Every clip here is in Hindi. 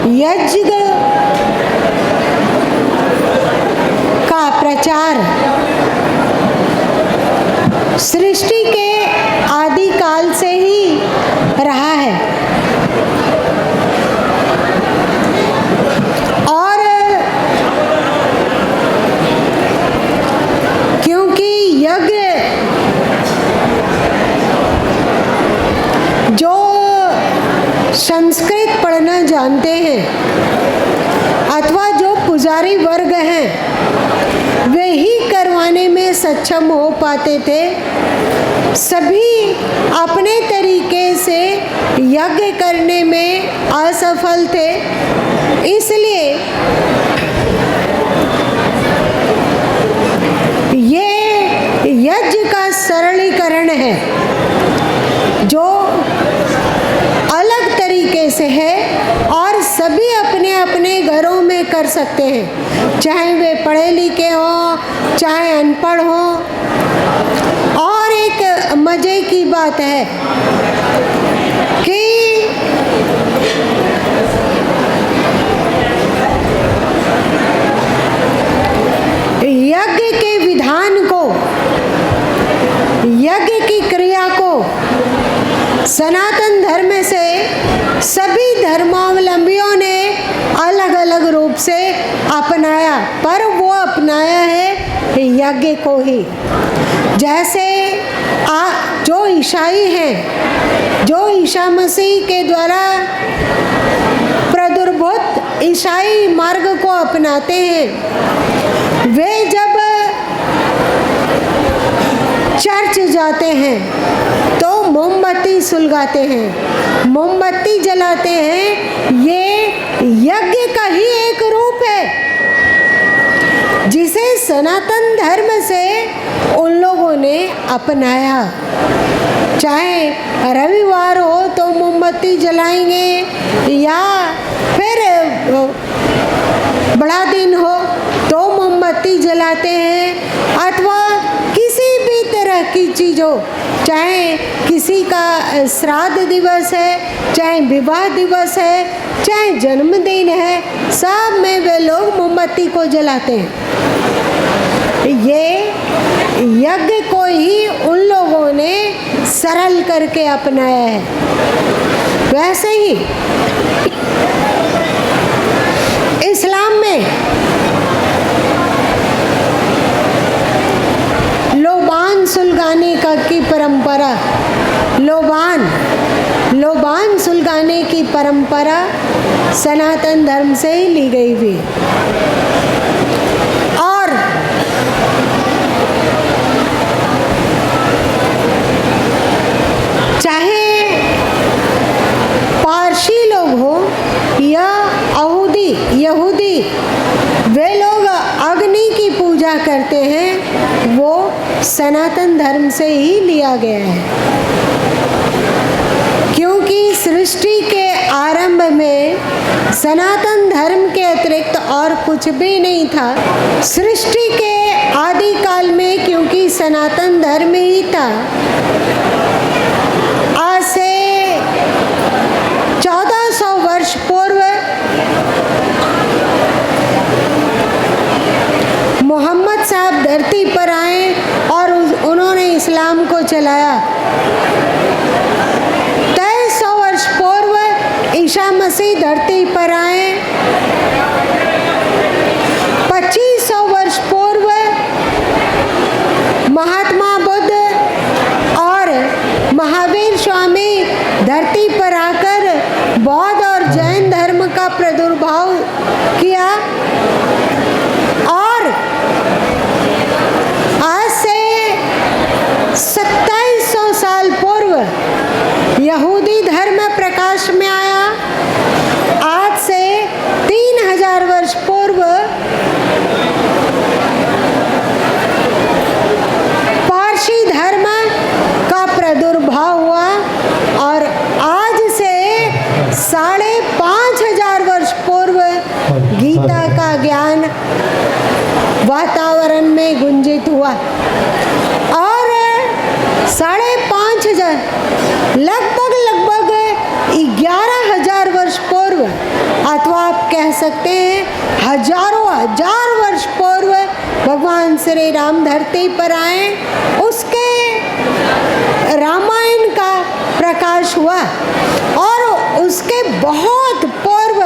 यज्ञ का प्रचार सृष्टि के आदि काल से ही रहा है और क्योंकि यज्ञ जो संस्कृत पढ़ना जानते हैं अथवा जो पुजारी वर्ग हैं वे ही करवाने में सक्षम हो पाते थे। सभी अपने तरीके से यज्ञ करने में असफल थे, इसलिए ये यज्ञ का सरलीकरण है जो अलग तरीके से है और सभी अपने अपने घरों में कर सकते हैं, चाहे वे पढ़े लिखे हों चाहे अनपढ़ हों। और एक मजे की बात है कि यज्ञ के विधान को, यज्ञ की क्रिया को सनातन धर्म से सभी धर्मावलंबियों ने अलग अलग रूप से अपनाया, पर वो अपनाया है यज्ञ को ही। जैसे जो ईसाई हैं, जो ईसा मसीह के द्वारा प्रादुर्भूत ईसाई मार्ग को अपनाते हैं, वे जब चर्च जाते हैं तो मोमबत्ती सुलगाते हैं, मोमबत्ती जलाते हैं। ये यज्ञ का ही एक रूप है जिसे सनातन धर्म से उन लोगों ने अपनाया। चाहे रविवार हो तो मोमबत्ती जलाएंगे या फिर बड़ा दिन हो तो मोमबत्ती जलाते हैं, अथवा किसी भी तरह की चीज़ हो, चाहे किसी का श्राद्ध दिवस है, चाहे विवाह दिवस है, चाहे जन्मदिन है, सब में वे लोग मोमबत्ती को जलाते हैं। ये यज्ञ को ही उन लोगों ने सरल करके अपनाया है। वैसे ही इस्लाम में लोबान सुलगाने का की परंपरा, लोबान सुलगाने की परंपरा सनातन धर्म से ही ली गई हुई। और चाहे पारसी लोग हो या यहूदी, वे लोग अग्नि की पूजा करते हैं, वो सनातन धर्म से ही लिया गया है। क्योंकि सृष्टि के आरंभ में सनातन धर्म के अतिरिक्त और कुछ भी नहीं था। सृष्टि के आदि काल में क्योंकि सनातन धर्म ही था, आज से 1400 वर्ष पूर्व मोहम्मद साहब धरती पर आए और उन्होंने इस्लाम को चलाया। 2300 वर्ष पूर्व ईसा मसीह धरती पर आए। 2500 वर्ष पूर्व महात्मा बुद्ध और महावीर स्वामी धरती पर आकर बौद्ध और जैन धर्म का प्रादुर्भाव किया। और आज से 2700 साल पूर्व यहूदी धर्म प्रकाश में आया। आज से 3000 वर्ष पूर्व पारसी धर्म का प्रादुर्भाव हुआ और आज से 5500 वर्ष पूर्व गीता का ज्ञान वातावरण में गुंजित हुआ। और 5500 लगभग 11,000 वर्ष पूर्व अथवा भगवान श्री राम धरती पर आए, उसके रामायण का प्रकाश हुआ और उसके बहुत पूर्व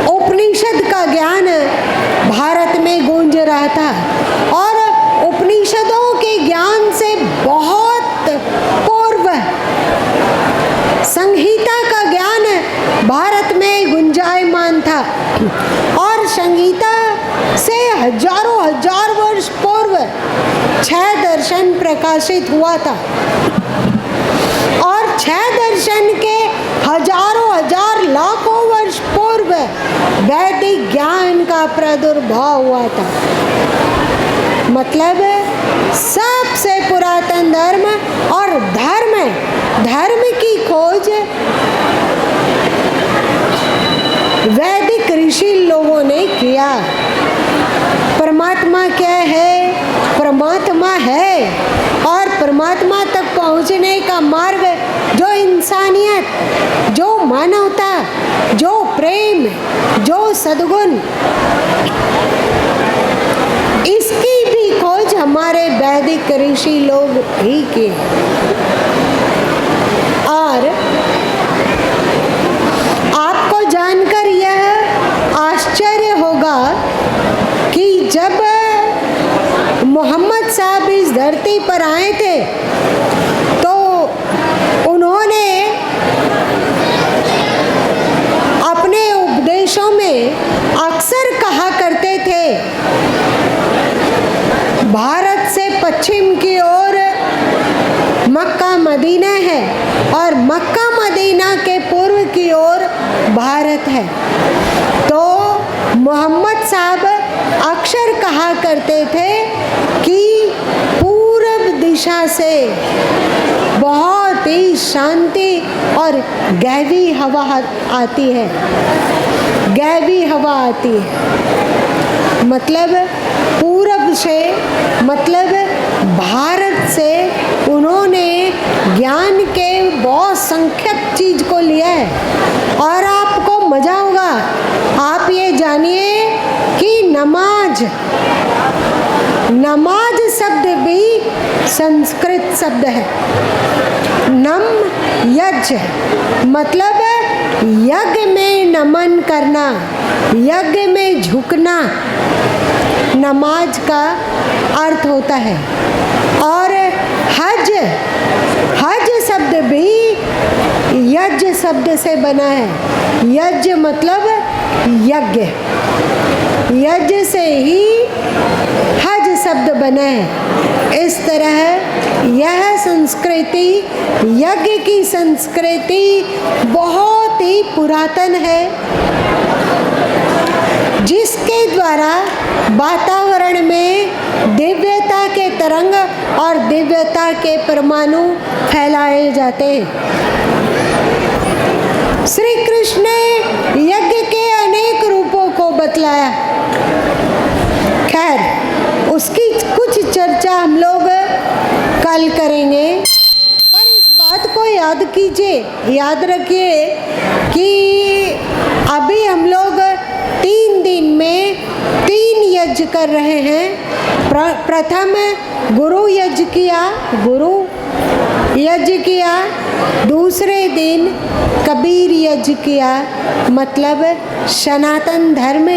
उपनिषद का ज्ञान भारत में गूंज रहा था और उपनिषदों के ज्ञान से बहुत पूर्व संहिता का ज्ञान भारत में गुंजायमान था और संहिता से हजारों हजार वर्ष पूर्व 6 दर्शन प्रकाशित हुआ था और 6 दर्शन के हजारों हजार लाखों वर्ष पूर्व वैदिक ज्ञान का प्रादुर्भाव हुआ था। मतलब सबसे पुरातन धर्म और धर्म की खोज वैदिक ऋषि लोगों ने किया। परमात्मा क्या है? परमात्मा है और परमात्मा तक पहुंचने का मार्ग जो इंसानियत, जो मानवता, जो प्रेम, जो सद्गुण, इसकी भी खोज हमारे वैदिक ऋषि लोग ही किए। और आपको जानकर यह आश्चर्य होगा कि जब मोहम्मद साहब इस धरती पर आए थे तो उन्होंने अपने उपदेशों में अक्सर कहा करते थे, भारत से पश्चिम की ओर मक्का मदीना है और मक्का मदीना के पूर्व की ओर भारत है। तो मोहम्मद साहब अक्सर कहा करते थे कि पूरब दिशा से बहुत ही शांति और गहरी हवा आती है। गहरी हवा आती है मतलब पूरब से, मतलब भारत से उन्होंने ज्ञान के बहुत संख्यक चीज को लिया है। और आपको मजा होगा, आप ये जानिए कि नमाज शब्द भी संस्कृत शब्द है। नम यज्ञ मतलब यज्ञ में नमन करना, यज्ञ में झुकना नमाज का अर्थ होता है। और हज शब्द भी यज्ञ शब्द से बना है। यज्ञ मतलब यज्ञ, यज्ञ से ही हज शब्द बना है। इस तरह यह संस्कृति, यज्ञ की संस्कृति बहुत ही पुरातन है, जिसके द्वारा वातावरण में दिव्यता के तरंग और दिव्यता के परमाणु फैलाए जाते हैं। श्री कृष्ण ने यज्ञ के अनेक रूपों को बतलाया। खैर, उसकी कुछ चर्चा हम लोग कल करेंगे, पर इस बात को याद कीजिए, याद रखिए कि अभी हम लोग 3 दिन में 3 यज्ञ कर रहे हैं। प्रथम गुरु यज्ञ किया, दूसरे दिन कबीर यज्ञ किया, मतलब सनातन धर्म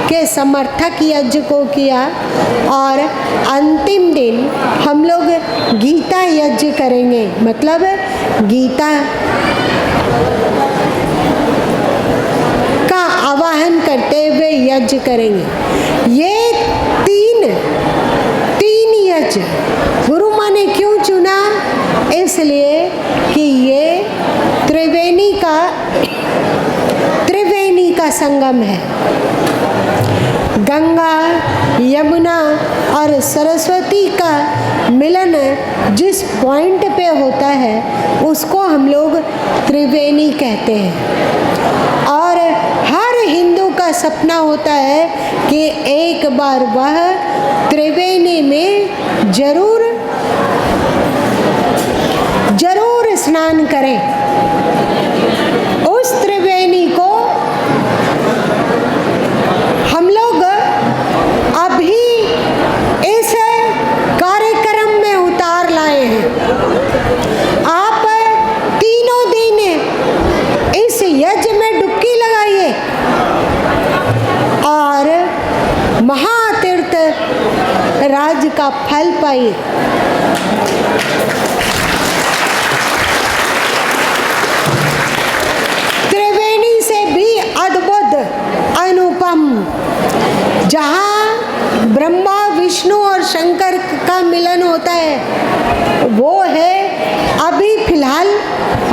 के समर्थक यज्ञ को किया, और अंतिम दिन हम लोग गीता यज्ञ करेंगे, मतलब गीता का आवाहन करते हुए यज्ञ करेंगे। ये तीन यज्ञ गुरु माँ ने क्यों चुना? इसलिए कि ये त्रिवेणी का संगम है। गंगा, यमुना और सरस्वती का मिलन जिस पॉइंट पे होता है उसको हम लोग त्रिवेणी कहते हैं। और हर हिंदू का सपना होता है कि एक बार वह त्रिवेणी में जरूर स्नान करें। उस त्रिवेणी को आइए। त्रिवेणी से भी अद्भुत अनुपम, जहाँ ब्रह्मा विष्णु और शंकर का मिलन होता है, वो है अभी फिलहाल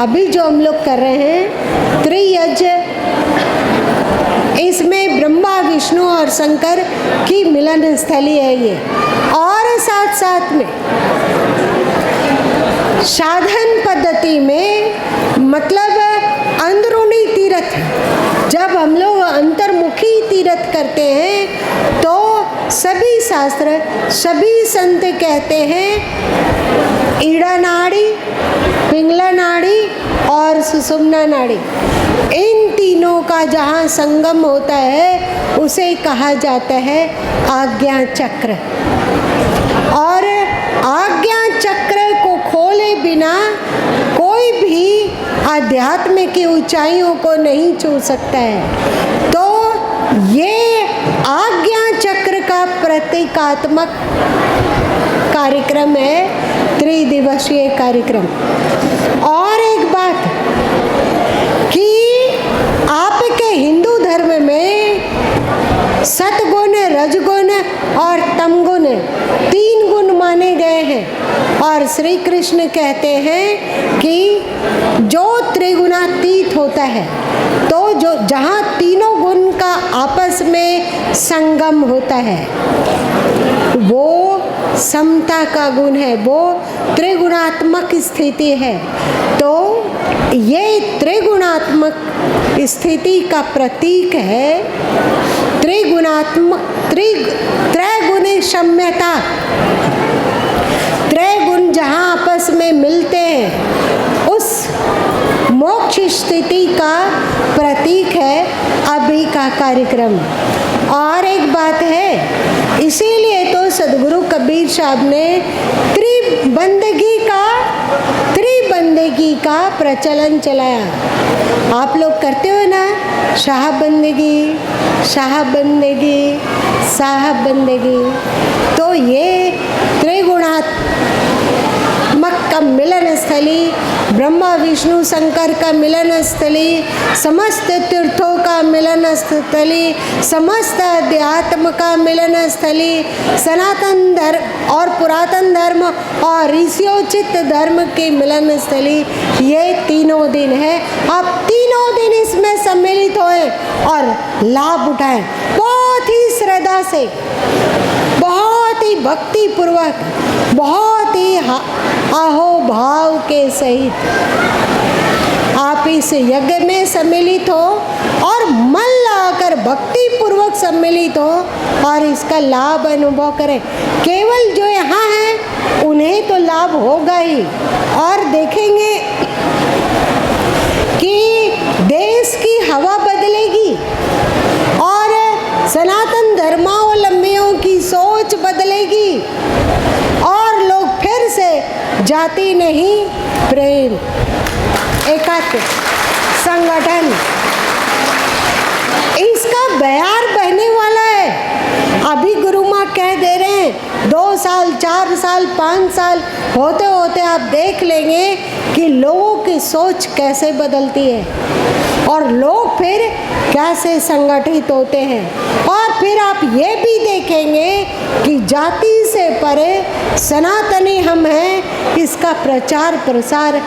अभी जो हम लोग कर रहे हैं त्रियज्ञ। इसमें ब्रह्मा विष्णु और शंकर की मिलन स्थली है ये। और साथ साथ में साधन पद्धति में, मतलब अंदरूनी तीर्थ, जब हम लोग अंतर्मुखी तीर्थ करते हैं तो सभी शास्त्र, सभी संत कहते हैं ईड़ा नाड़ी, पिंगला नाड़ी और सुषुम्ना नाड़ी, इन तीनों का जहाँ संगम होता है उसे कहा जाता है आज्ञा चक्र। और आज्ञा चक्र को खोले बिना कोई भी आध्यात्म की ऊंचाइयों को नहीं छू सकता है। तो ये आज्ञा चक्र का प्रतीकात्मक कार्यक्रम है, त्रिदिवसीय कार्यक्रम। और एक बात कि आपके हिंदू धर्म में सतगुण, रजगुण और तमगुण 3 गुण माने गए हैं। और श्री कृष्ण कहते हैं कि जो त्रिगुणातीत होता है, तो जो जहाँ तीनों गुण का आपस में संगम होता है वो समता का गुण है, वो त्रिगुणात्मक स्थिति है। तो ये त्रिगुणात्मक स्थिति का प्रतीक है त्रिगुणात्मक त्रैगुणी सम्यता। त्रैगुण जहाँ आपस में मिलते हैं उस मोक्ष स्थिति का प्रतीक है अभी का कार्यक्रम। और एक बात है, इसीलिए तो सदगुरु कबीर साहब ने त्रिबंदगी का प्रचलन चलाया। आप लोग करते हो ना, साहब बंदगी, साहब बंदगी, साहब बंदगी। तो ये त्रिगुणात्मक का मिलन स्थली, ब्रह्मा विष्णु शंकर का मिलन स्थली, समस्त तीर्थों का मिलन स्थली, समस्त अध्यात्म का मिलन स्थली, सनातन धर्म और पुरातन धर्म और ऋषियोचित धर्म की मिलन स्थली, ये तीनों दिन है। आप तीनों दिन इसमें सम्मिलित होए और लाभ उठाएं, बहुत ही श्रद्धा से, बहुत ही भक्ति पूर्वक, बहुत ही आहो भाव के सहित आप इस यज्ञ में सम्मिलित हो और मन लगाकर भक्ति पूर्वक सम्मिलित हो और इसका लाभ अनुभव करें। केवल जो यहाँ हैं उन्हें तो लाभ होगा ही, और देखेंगे कि देश की हवा बदलेगी और सनातन धर्मावलंबियों की सोच बदलेगी और लोग फिर से जाति नहीं, प्रेम, एकत्व, संगठन, इसका बयार बहने वाला है। अभी गुरु माँ कह दे रहे हैं 2 साल, 4 साल, 5 साल होते होते आप देख लेंगे कि लोगों की सोच कैसे बदलती है और लोग फिर कैसे संगठित होते हैं। और फिर आप ये भी देखेंगे कि जाति से परे सनातनी हम हैं, इसका प्रचार प्रसार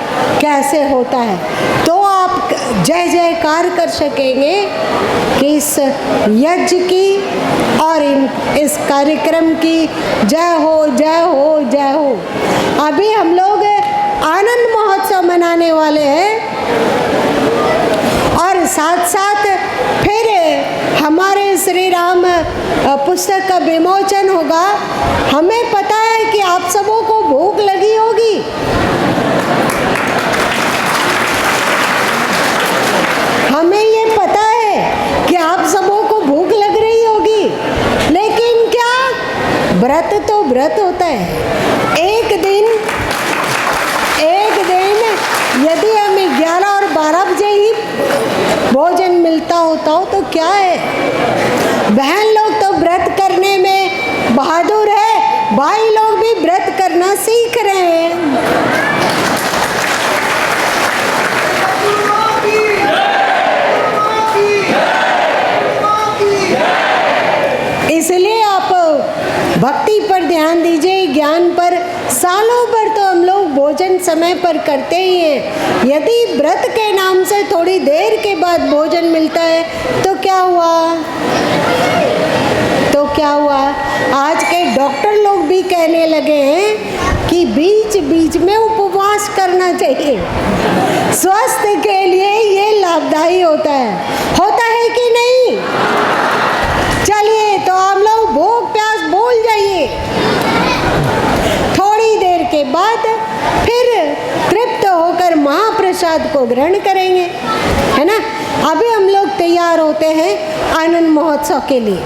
कैसे होता है। तो आप जय जयकार कर सकेंगे कि इस यज्ञ की और इस कार्यक्रम की जय हो, जय हो, जय हो। अभी हम लोग आनंद महोत्सव मनाने वाले हैं और साथ साथ फिर हमारे श्री राम पुस्तक का विमोचन होगा। हमें पता है कि आप सबों को भूख लगी होगी, हमें ये पता है कि आप सबों को भूख लग रही होगी, लेकिन क्या व्रत तो व्रत होता है। एक दिन यदि हमें 11 और 12 बजे ही भोजन मिलता होता हो तो क्या है। बहन लोग तो व्रत करने में बहादुर है, भाई लोग भी व्रत सीख रहे हैं। इसलिए आप भक्ति पर ध्यान दीजिए, ज्ञान पर। सालों भर तो हम लोग भोजन समय पर करते ही हैं। यदि व्रत के नाम से थोड़ी देर के बाद भोजन मिलता है तो क्या हुआ? आज के डॉक्टर लोग भी कहने लगे हैं कि बीच बीच में उपवास करना चाहिए, स्वास्थ्य के लिए ये लाभदायी होता है कि नहीं? चलिए, तो आप लोग भूख प्यास भूल जाइए, थोड़ी देर के बाद फिर तृप्त होकर महाप्रसाद को ग्रहण करेंगे, है ना। अभी हम लोग तैयार होते हैं आनंद महोत्सव के लिए।